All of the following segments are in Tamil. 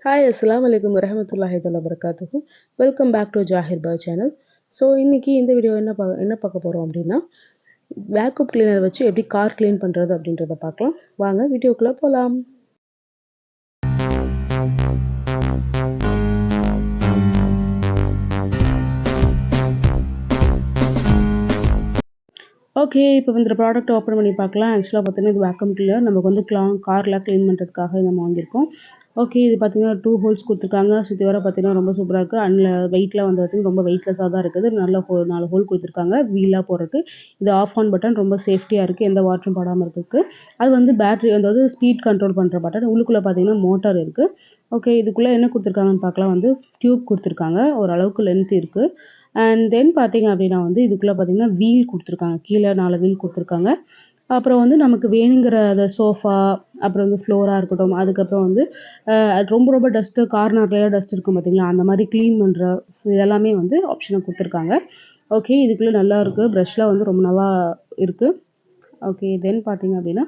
ஹாய் அஸ்ஸலாமு அலைக்கும் வரஹ்மத்துல்லாஹி தஆலா வபரகாத்துஹு. Welcome back to Zahir Bhai channel. So இன்னைக்கு இந்த வீடியோ என்ன பார்க்க போகிறோம் அப்படின்னா, வேக்யூம் கிளீனர் வச்சு எப்படி கார் க்ளீன் பண்ணுறது அப்படின்றத பார்க்கலாம். வாங்க வீடியோக்குள்ளே போகலாம். ஓகே, இப்போ இந்த ப்ராடக்ட் ஓப்பன் பண்ணி பார்க்கலாம். ஆக்சுவலாக பார்த்தீங்கன்னா இது வேக்யூம் கிளீனர். நமக்கு வந்து கார்லாம் க்ளீன் பண்ணுறதுக்காக நம்ம வாங்கியிருக்கோம். ஓகே, இது பார்த்தீங்கன்னா 2 ஹோல்ஸ் கொடுத்துருக்காங்க. சுற்றி வர பார்த்தீங்கன்னா ரொம்ப சூப்பராக இருக்குது. வெயிட்லாம் வந்து பார்த்தீங்கன்னா ரொம்ப வெயிட்லெஸ்ஸாக தான் இருக்குது. நல்ல 4 ஹோல் கொடுத்துருக்காங்க வீலாக போகிறதுக்கு. இது ஆஃப் ஆன் பட்டன் ரொம்ப சேஃப்டியாக இருக்குது, எந்த வாட்டரும் படாமல் இருக்கிறதுக்கு. அது வந்து பேட்ரி, அதாவது ஸ்பீட் கண்ட்ரோல் பண்ணுற பட்டன். உள்ளுக்குள்ளே பார்த்தீங்கன்னா மோட்டார் இருக்குது. ஓகே, இதுக்குள்ளே என்ன கொடுத்துருக்காங்கன்னு பார்க்கலாம். வந்து டியூப் கொடுத்துருக்காங்க, ஓரளவுக்கு லென்த் இருக்குது. அண்ட் தென் பார்த்தீங்க அப்படின்னா வந்து இதுக்குள்ளே பார்த்தீங்கன்னா வீல் கொடுத்துருக்காங்க. கீழே 4 வீல் கொடுத்துருக்காங்க. அப்புறம் வந்து நமக்கு வேணுங்கிற அந்த சோஃபா, அப்புறம் வந்து ஃப்ளோராக இருக்கட்டும், அதுக்கப்புறம் வந்து அது ரொம்ப ரொம்ப டஸ்ட்டு, கார்னர்லாம் டஸ்ட் இருக்கும் பார்த்தீங்களா, அந்த மாதிரி க்ளீன் பண்ணுற இதெல்லாமே வந்து ஆப்ஷனை கொடுத்துருக்காங்க. ஓகே, இதுக்குள்ளே நல்லா இருக்குது. ப்ரஷ்லாம் வந்து ரொம்ப நல்லா இருக்குது. ஓகே, தென் பார்த்தீங்க அப்படின்னா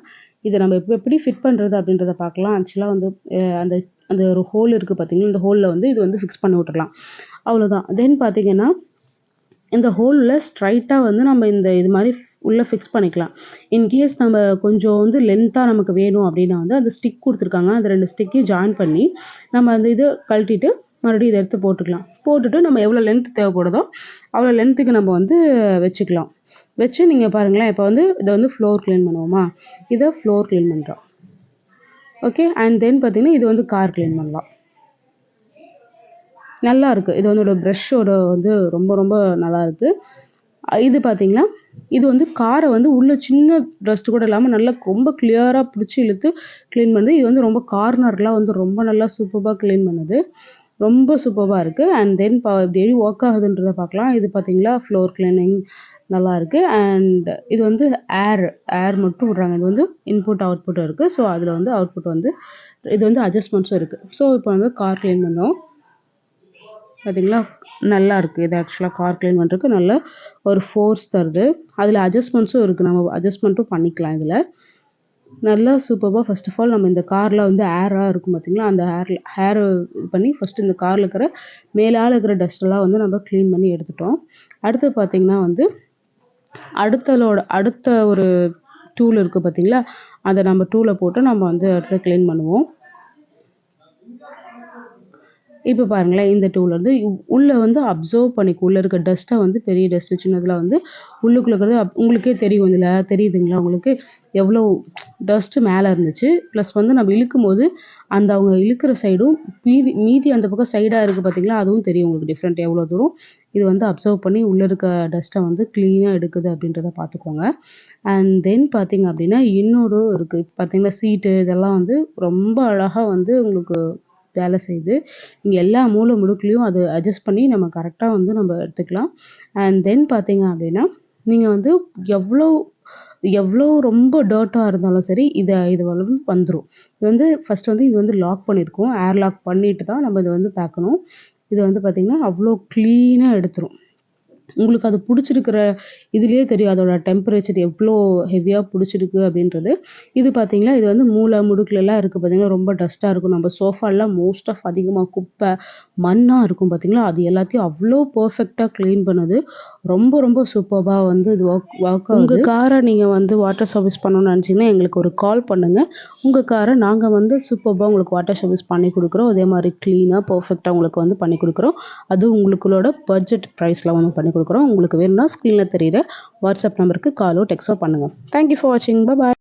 இதை நம்ம எப்படி ஃபிட் பண்ணுறது அப்படின்றத பார்க்கலாம். ஆக்சுவலாக வந்து அந்த அந்த ஒரு ஹோல் இருக்குது பார்த்தீங்கன்னா, இந்த ஹோலில் வந்து இது வந்து ஃபிக்ஸ் பண்ணி விட்டுறலாம், அவ்வளோதான். தென் பார்த்தீங்கன்னா இந்த ஹோலில் ஸ்ட்ரைட்டாக வந்து நம்ம இது மாதிரி உள்ளே ஃபிக்ஸ் பண்ணிக்கலாம். இன்கேஸ் நம்ம கொஞ்சம் வந்து லென்த்தாக நமக்கு வேணும் அப்படின்னா வந்து அந்த ஸ்டிக் கொடுத்துருக்காங்க, அந்த 2 ஸ்டிக்கையும் ஜாயின் பண்ணி நம்ம அந்த இது கழட்டிட்டு மறுபடியும் இதை எடுத்து போட்டுக்கலாம். போட்டுட்டு நம்ம எவ்வளோ லென்த் தேவைப்படுதோ அவ்வளோ லென்த்துக்கு நம்ம வந்து வச்சுக்கலாம். வச்சு நீங்கள் பாருங்களேன், இப்போ வந்து இதை வந்து ஃப்ளோர் க்ளீன் பண்ணுவோமா, இதை ஃப்ளோர் க்ளீன் பண்ணுறோம். ஓகே, அண்ட் தென் பார்த்தீங்கன்னா இது வந்து கார் க்ளீன் பண்ணலாம். நல்லா இருக்குது. இது வந்து ப்ரஷ்ஷோட வந்து ரொம்ப ரொம்ப நல்லா இருக்குது. இது பார்த்தீங்கன்னா இது வந்து காரை வந்து உள்ள சின்ன டஸ்ட் கூட இல்லாமல் நல்லா ரொம்ப கிளியராக பிடிச்சி இழுத்து க்ளீன் பண்ணுது. இது வந்து ரொம்ப கார்னர்லாம் வந்து ரொம்ப நல்லா சூப்பராக க்ளீன் பண்ணுது. ரொம்ப சூப்பராக இருக்குது. அண்ட் தென் எப்படி ஒர்க் ஆகுதுன்றதை பார்க்கலாம். இது பார்த்தீங்களா ஃப்ளோர் க்ளீனிங் நல்லா இருக்குது. அண்ட் இது வந்து ஏர் மட்டும் விட்றாங்க. இது வந்து இன்புட் அவுட்புட் இருக்குது. ஸோ அதில் வந்து அவுட்புட் வந்து இது வந்து அட்ஜஸ்ட்மெண்ட்ஸும் இருக்குது. ஸோ இப்போ வந்து கார் க்ளீன் பண்ணோம் பார்த்தீங்களா, நல்லா இருக்குது. இது ஆக்சுவலாக கார் க்ளீன் பண்ணுறதுக்கு நல்ல ஒரு ஃபோர்ஸ் தருது. அதில் அட்ஜஸ்ட்மெண்ட்ஸும் இருக்குது, நம்ம அட்ஜஸ்ட்மெண்ட்டும் பண்ணிக்கலாம். இதில் நல்லா சூப்பராக ஃபர்ஸ்ட் ஆஃப் ஆல் நம்ம இந்த காரில் வந்து ஏராக இருக்கும் பார்த்தீங்களா, அந்த ஹேரை இது பண்ணி ஃபஸ்ட்டு இந்த காரில் இருக்கிற மேலால் இருக்கிற டஸ்ட்டெல்லாம் வந்து நம்ம க்ளீன் பண்ணி எடுத்துட்டோம். அடுத்து பார்த்திங்கன்னா வந்து அடுத்த ஒரு டூல் இருக்குது பார்த்தீங்களா, அதை நம்ம டூலை போட்டு நம்ம வந்து அடுத்து க்ளீன் பண்ணுவோம். இப்போ பாருங்களேன், இந்த டூல் வந்து உள்ளே வந்து அப்சர்வ் பண்ணிக்கும். உள்ளே இருக்க டஸ்ட்டை வந்து பெரிய டஸ்ட்டு சின்னதில் வந்து உள்ளுக்குள்ளே இருக்கிறது உங்களுக்கே தெரியும். இதில் தெரியுதுங்களா உங்களுக்கு எவ்வளோ டஸ்ட்டு மேலே இருந்துச்சு. ப்ளஸ் வந்து நம்ம இழுக்கும் போது அவங்க இழுக்கிற சைடும் மீதி அந்த பக்கம் சைடாக இருக்குது பார்த்தீங்களா, அதுவும் தெரியும் உங்களுக்கு டிஃப்ரெண்ட் எவ்வளோ தூரம் இது வந்து அப்சர்வ் பண்ணி உள்ளே இருக்க டஸ்ட்டை வந்து க்ளீனாக எடுக்குது அப்படின்றத பார்த்துக்கோங்க. அண்ட் தென் பார்த்தீங்க அப்படின்னா இன்னொரு இருக்குது. இப்போ பார்த்தீங்கன்னா சீட்டு இதெல்லாம் வந்து ரொம்ப அழகாக வந்து உங்களுக்கு வேலை செய்யுது. நீங்கள் எல்லா மூலை முடுக்குலையும் அது அட்ஜஸ்ட் பண்ணி நம்ம கரெக்டாக வந்து நம்ம எடுத்துக்கலாம். அண்ட் தென் பார்த்தீங்க அப்படின்னா நீங்கள் வந்து எவ்வளோ ரொம்ப டர்ட்டாக இருந்தாலும் சரி இது வந்து வந்துடும். இது வந்து ஃபஸ்ட்டு வந்து இது வந்து லாக் பண்ணியிருக்கோம். ஏர் லாக் பண்ணிட்டு தான் நம்ம இதை வந்து பார்க்கணும். இது வந்து பார்த்திங்கன்னா அவ்வளோ க்ளீனாக எடுத்துரும். உங்களுக்கு அது பிடிச்சிருக்கிற இதுலேயே தெரியும் அதோட டெம்பரேச்சர் எவ்வளோ ஹெவியாக பிடிச்சிருக்கு அப்படின்றது. இது பார்த்தீங்களா, இது வந்து மூலை முடுக்குலலாம் இருக்குது பார்த்தீங்கன்னா, ரொம்ப டஸ்ட்டாக இருக்கும். நம்ம சோஃபாலாம் மோஸ்ட் ஆஃப் அதிகமாக குப்பை மண்ணாக இருக்கும் பார்த்தீங்களா, அது எல்லாத்தையும் அவ்வளோ பர்ஃபெக்டாக க்ளீன் பண்ணுது. ரொம்ப ரொம்ப சூப்பராக வந்து இது ஒர்க் ஆகுது. உங்கள் காரை நீங்கள் வந்து வாட்டர் சர்வீஸ் பண்ணணும்னு நினச்சிங்கன்னா எங்களுக்கு ஒரு கால் பண்ணுங்கள். உங்கள் காரை நாங்கள் வந்து சூப்பராக உங்களுக்கு வாட்டர் சர்வீஸ் பண்ணி கொடுக்குறோம். அதே மாதிரி க்ளீனாக பர்ஃபெக்டாக உங்களுக்கு வந்து பண்ணி கொடுக்குறோம். அது உங்களுக்குள்ளோட பட்ஜெட் ப்ரைஸில் வந்து பண்ணி கொடுக்குறோம். உங்களுக்கு வேணும்னா ஸ்க்ரீனில் தெரிகிற வாட்ஸ்அப் நம்பருக்கு காலோ டெக்ஸ்ட்டோ பண்ணுங்கள். தேங்க்யூ ஃபார் வாட்சிங். பாய்.